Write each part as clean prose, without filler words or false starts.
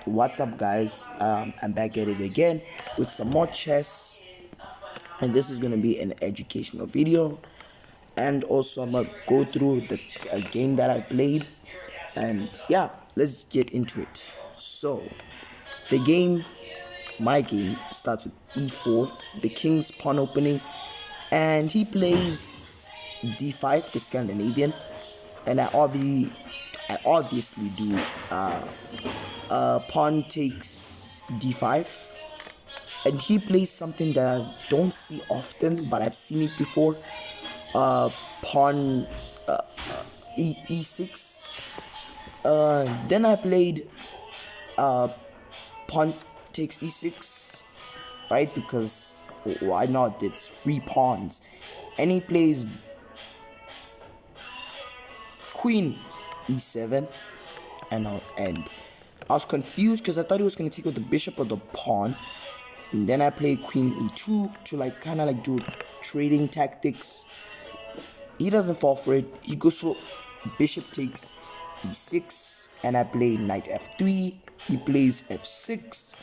What's up, guys? I'm back at it again with some more chess, and this is gonna be an educational video. And also, I'm gonna go through the game that I played, and yeah, let's get into it. So, the game, my game, starts with e4, the king's pawn opening, and he plays d5, the Scandinavian, and I obviously do pawn takes d5, and he plays something that I don't see often, but I've seen it before. Pawn e6. Then I played pawn takes e6, right? Because why not? It's free pawns. And he plays queen e7, and I was confused because I thought he was gonna take with the bishop or the pawn. And then I played queen e2 to kind of do trading tactics. He doesn't fall for it. He goes for bishop takes e6, and I play knight f3. He plays f6,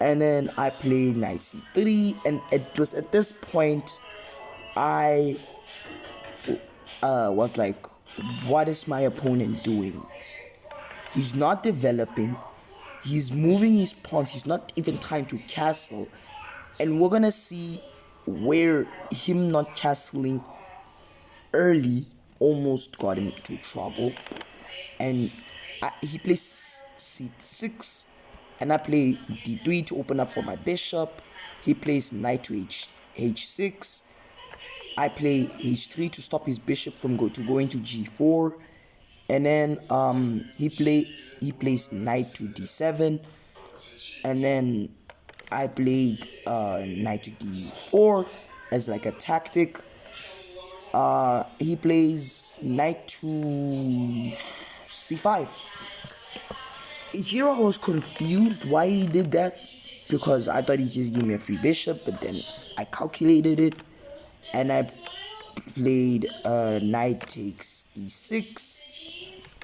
and then I play knight c3. And it was at this point I was like, what is my opponent doing? He's not developing. He's moving his pawns. He's not even trying to castle. And we're gonna see where him not castling early almost got him into trouble. And he plays c6, and I play d3 to open up for my bishop. He plays knight to h6. I play h3 to stop his bishop from going to g4. And then he plays knight to d7, and then I played knight to d4 as like a tactic. He plays knight to c5. Here I was confused why he did that, because I thought he just gave me a free bishop, but then I calculated it, and I played knight takes e6.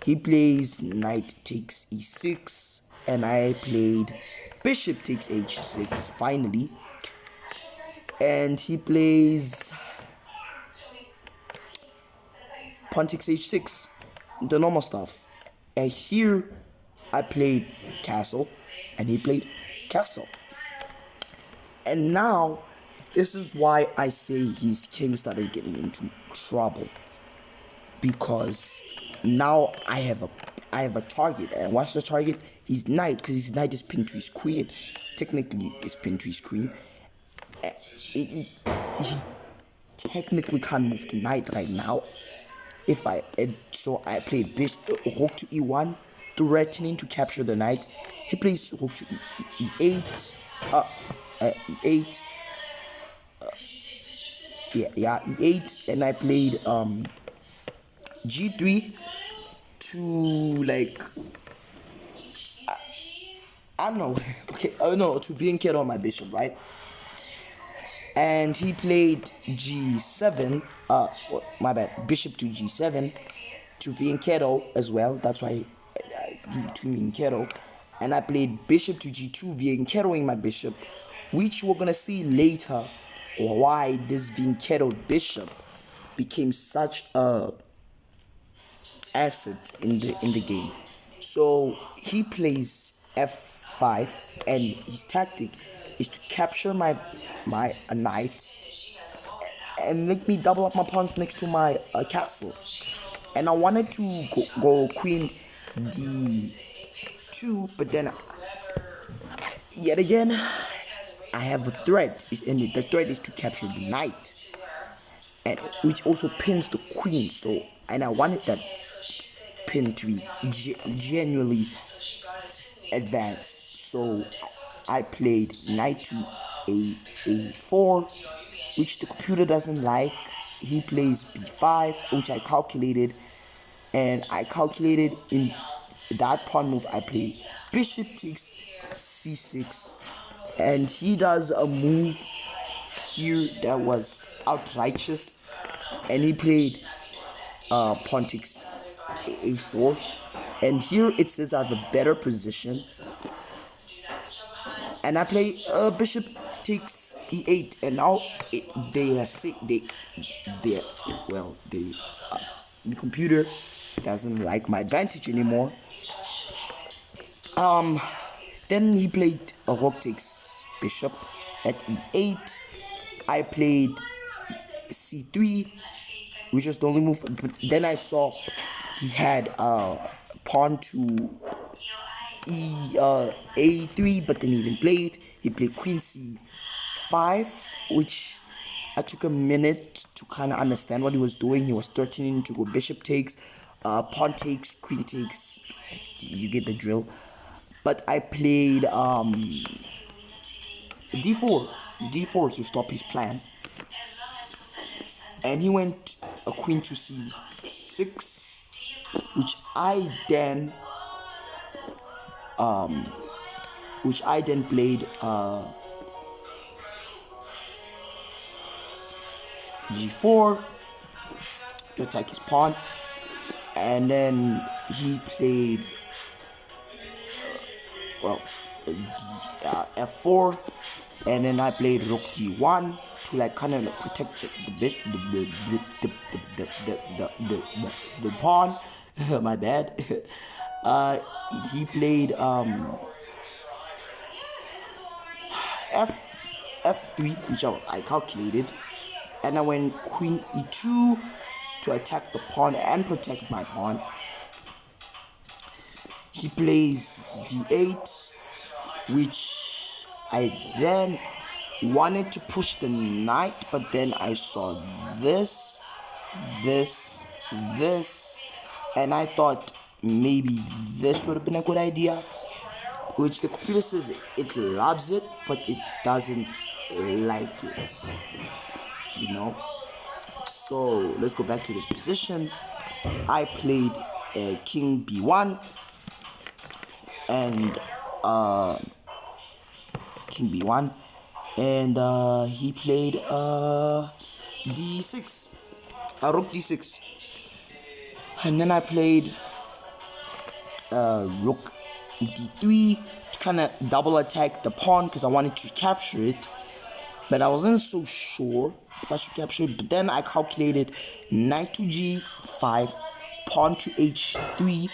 He plays knight takes e6, and I played bishop takes h6 finally. And he plays pawn takes h6, the normal stuff. And here I played castle, and he played castle. And now this is why I say his king started getting into trouble, because now I have a target, and what's the target? His knight, because his knight is pinned to his queen. Technically, is pinned to his queen. He technically can't move the knight right now. So I played rook to e1, threatening to capture the knight. He plays rook to e8, e8, e8, and I played g3 to I don't know. Okay, no, to blanket on my bishop, right? And he played g7. My bad. Bishop to g7 to Vienketo as well. That's why to Vienketo. And I played bishop to g2, Vienketoing my bishop, which we're gonna see later why this Vienketo bishop became such a asset in the game. So he plays f5, and his tactic is to capture my knight and make me double up my pawns next to my castle. And I wanted to go queen d2, but then yet again I have a threat, and the threat is to capture the knight, and which also pins the queen. So, and I wanted that pin to be genuinely advanced. So I played knight to a4, which the computer doesn't like. He plays b5, which I calculated, and I calculated in that pawn move I play bishop takes c6, and he does a move here that was outrageous, and he played pawn takes a4, and here it says I have a better position, and I play bishop takes e8, and now they are sick. They well they the computer doesn't like my advantage anymore. Then he played a rook takes bishop at e8. I played c3, which was the only move. But then I saw he had pawn to a3, but then he didn't play it. He played queen c5, which I took a minute to kind of understand what he was doing. He was threatening to go bishop takes, pawn takes, queen takes. You get the drill. But I played d4 to stop his plan, and he went a queen to c6, which I then played g4 to attack his pawn, and then he played f4, and then I played rook d1 to like kind of like protect the pawn. My bad. He played f3, which I calculated, and I went queen e2 to attack the pawn and protect my pawn. He plays d8, which I then wanted to push the knight, but then I saw this, and I thought maybe this would have been a good idea, which the computer says it loves it, but it doesn't like it, you know. So let's go back to this position. I played king b1 and king b1, and he played d6, rook d6, and then I played rook d3 to kind of double attack the pawn because I wanted to capture it, but I wasn't so sure if I should capture it. But then I calculated knight to g5, pawn to h3,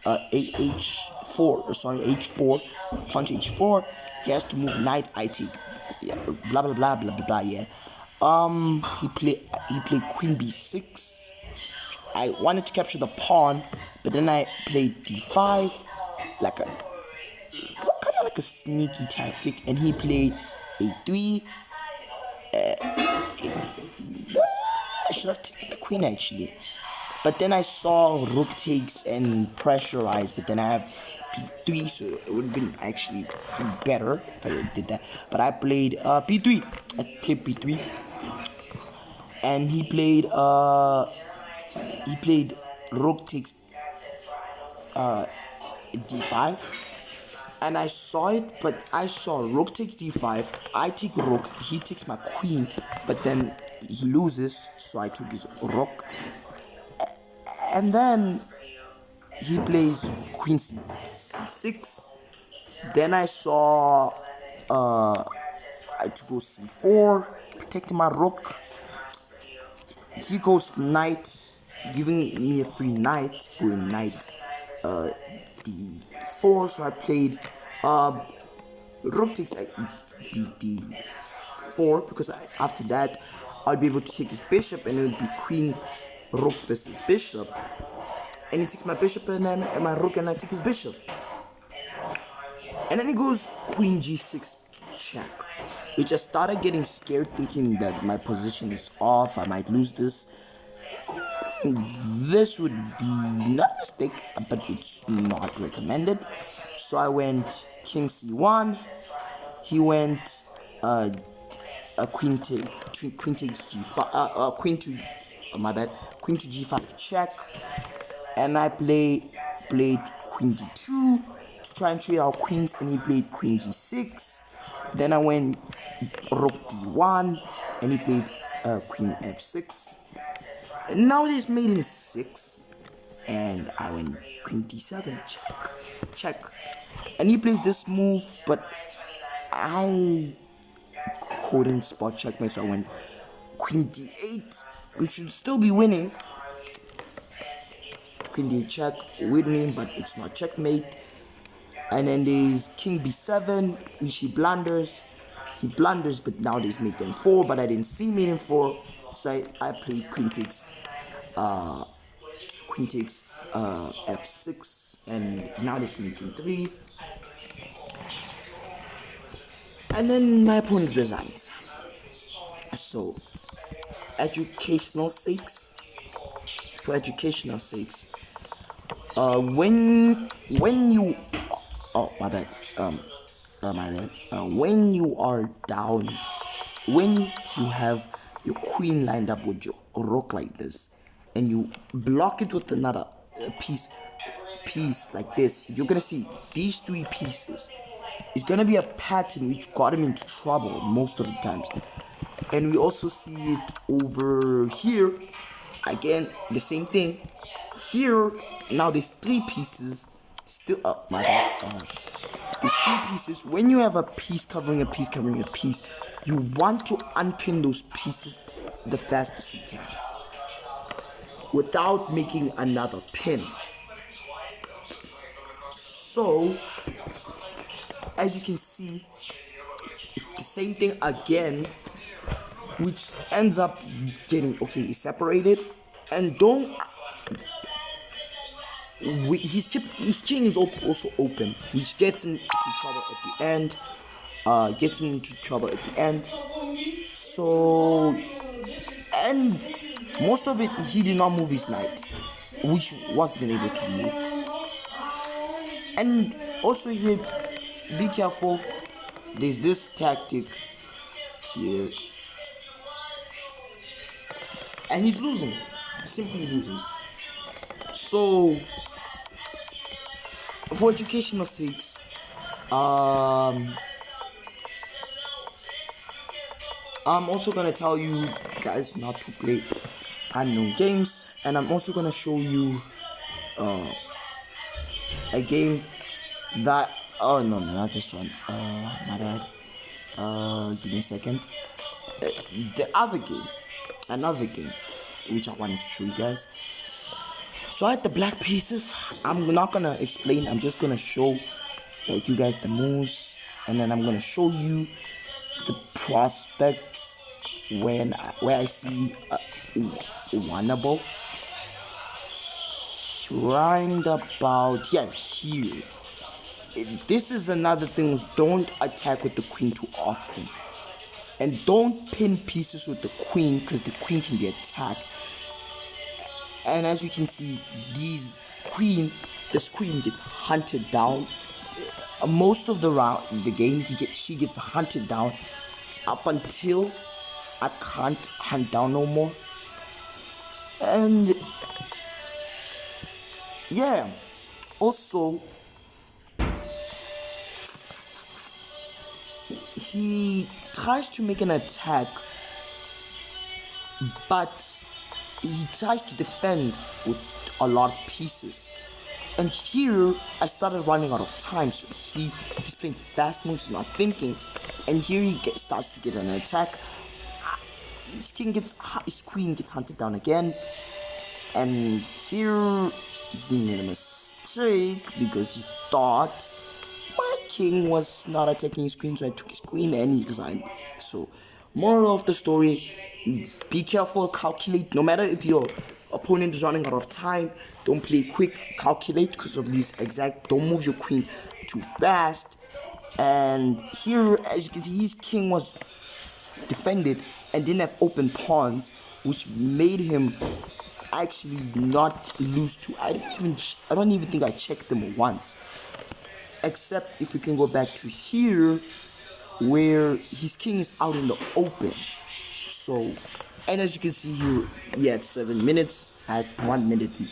h4, pawn to h4. He has to move knight, I take, yeah, blah blah blah blah blah blah. Yeah. He played queen b6. I wanted to capture the pawn, but then I played d5, like kind of like a sneaky tactic, and he played a3. I should have taken the queen actually, but then I saw rook takes and pressurized, but then I have b3, so it would have been actually better if I did that. But I played b3. I played b3, and he played rook takes d5, and I saw it, but I saw rook takes d5, I take rook, he takes my queen, but then he loses, so I took his rook, and then he plays queen c6. Then I saw I to go c4, protecting my rook. He goes knight, giving me a free knight, going knight d4. So I played rook takes d4, because after that I'll be able to take his bishop, and it would be queen rook versus bishop, and he takes my bishop and then my rook, and I take his bishop, and then he goes queen g6 check, which I started getting scared, thinking that my position is off, I might lose this. This would be not a mistake, but it's not recommended. So I went king c1. He went queen takes g5, queen to g5 check, and I played queen d2 to try and trade our queens, and he played queen g6. Then I went rook d1, and he played queen f6. And now there's mate in 6, and I went queen d7 check, and he plays this move, but I couldn't spot check myself. So I went queen d8, which should still be winning. Queen d8 check, winning, but it's not checkmate. And then there's king b7, which he blunders. He blunders, but now there's mate n4, but I didn't see mate n4, so I played queen takes f6, and now there's mate n3. And then my opponent resigns. So, for educational sakes, when you, oh my bad, when you are down, when you have your queen lined up with your rook like this, and you block it with another piece like this, you're gonna see these three pieces. It's gonna be a pattern which got him into trouble most of the times. And we also see it over here. Again, the same thing. Here, now there's three pieces. Still up, my bad. There's three pieces. When you have a piece covering a piece covering a piece, you want to unpin those pieces the fastest you can without making another pin. So, as you can see, it's the same thing again, which ends up getting, okay, separated. And don't, his king is also open, which gets him into trouble at the end. So, and most of it, he did not move his knight, which was been able to move. And also here, be careful, there's this tactic here, and he's losing, simply losing. So, for educational sakes, I'm also gonna tell you guys not to play unknown games, and I'm also gonna show you a game that, oh no, not this one, my bad, give me a second, another game which I wanted to show you guys. So I had the black pieces. I'm not gonna explain, I'm just gonna show like you guys the moves, and then I'm gonna show you the prospects where I see winnable. Round about here. This is another thing, is don't attack with the queen too often, and don't pin pieces with the queen, because the queen can be attacked. And as you can see, this queen gets hunted down most of the game. She gets hunted down up until I can't hunt down no more. And yeah, also he tries to make an attack, but he tries to defend with a lot of pieces. And here I started running out of time, so he's playing fast moves, he's not thinking, and here he starts to get an attack. His queen gets hunted down again, and here he made a mistake because he thought my king was not attacking his queen, so I took his queen and he resigned. So, moral of the story, be careful, calculate. No matter if your opponent is running out of time, don't play quick, calculate, because of these don't move your queen too fast. And here, as you can see, his king was defended and didn't have open pawns, which made him actually not lose to. I don't even think I checked them once, except if we can go back to here where his king is out in the open. So, and as you can see here, he had 7 minutes, I had 1 minute and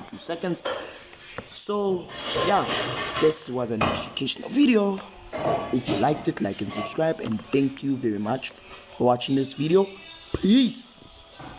2 seconds. So yeah, this was an educational video. If you liked it, like and subscribe, and thank you very much for watching this video. Peace.